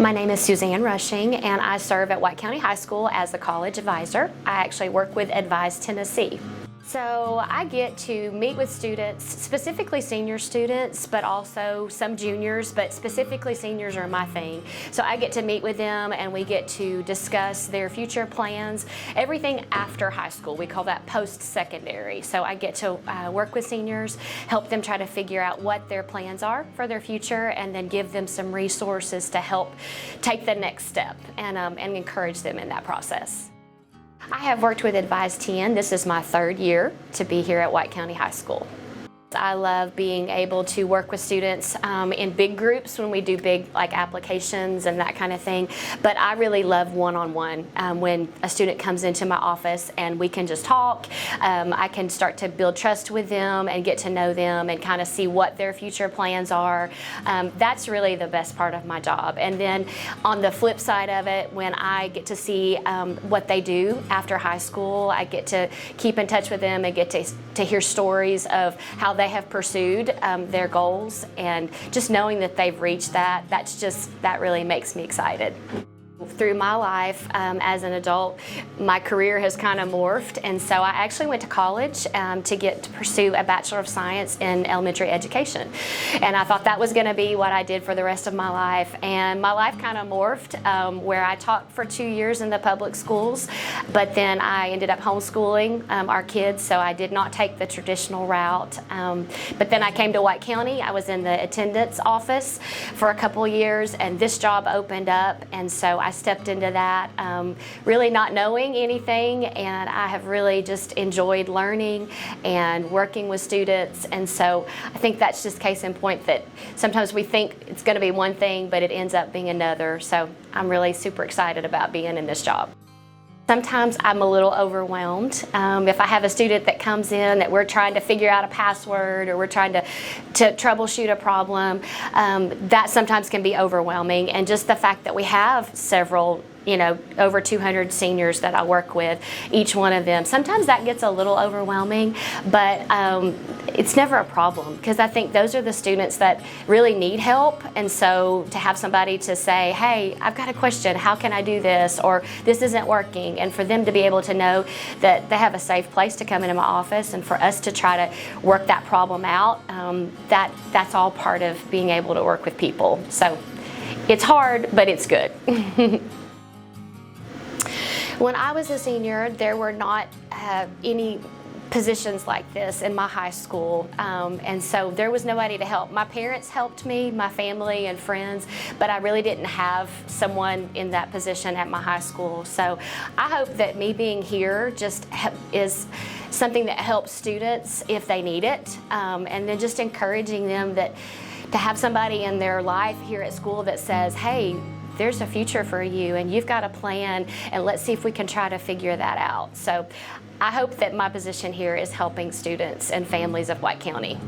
My name is Suzanne Rushing, and I serve at White County High School as the college advisor. I actually work with Advise Tennessee. So I get to meet with students, specifically senior students, but also some juniors, but specifically seniors are my thing. So I get to meet with them and we get to discuss their future plans, everything after high school. We call that post-secondary. So I get to work with seniors, help them try to figure out what their plans are for their future, and then give them some resources to help take the next step and encourage them in that process. I have worked with AdviseTN. This is my third year to be here at White County High School. I love being able to work with students in big groups when we do big applications and that kind of thing, but I really love one-on-one when a student comes into my office and we can just talk. I can start to build trust with them and get to know them and kind of see what their future plans are. That's really the best part of my job. And then on the flip side of it, when I get to see what they do after high school, I get to keep in touch with them and get to hear stories of how they have pursued their goals, and just knowing that they've reached that really makes me excited. Through my life as an adult, my career has kind of morphed, and so I actually went to college to pursue a Bachelor of Science in elementary education. And I thought that was going to be what I did for the rest of my life, and my life kind of morphed where I taught for 2 years in the public schools, but then I ended up homeschooling our kids, so I did not take the traditional route. But then I came to White County. I was in the attendance office for a couple years, and this job opened up, and so I stepped into that really not knowing anything, and I have really just enjoyed learning and working with students. And so I think that's just case in point that sometimes we think it's going to be one thing, but it ends up being another. So I'm really super excited about being in this job. Sometimes I'm a little overwhelmed. If I have a student that comes in that we're trying to figure out a password or we're trying to troubleshoot a problem, that sometimes can be overwhelming. And just the fact that we have several, over 200 seniors that I work with, each one of them, sometimes that gets a little overwhelming, but it's never a problem, because I think those are the students that really need help. And so to have somebody to say, hey, I've got a question, how can I do this, or this isn't working, and for them to be able to know that they have a safe place to come into my office and for us to try to work that problem out, that's all part of being able to work with people. So it's hard, but it's good. When I was a senior, there were not any positions like this in my high school, and so there was nobody to help. My parents helped me, my family and friends, but I really didn't have someone in that position at my high school. So I hope that me being here just is something that helps students if they need it, and then just encouraging them that to have somebody in their life here at school that says, hey, there's a future for you and you've got a plan, and let's see if we can try to figure that out. So I hope that my position here is helping students and families of White County.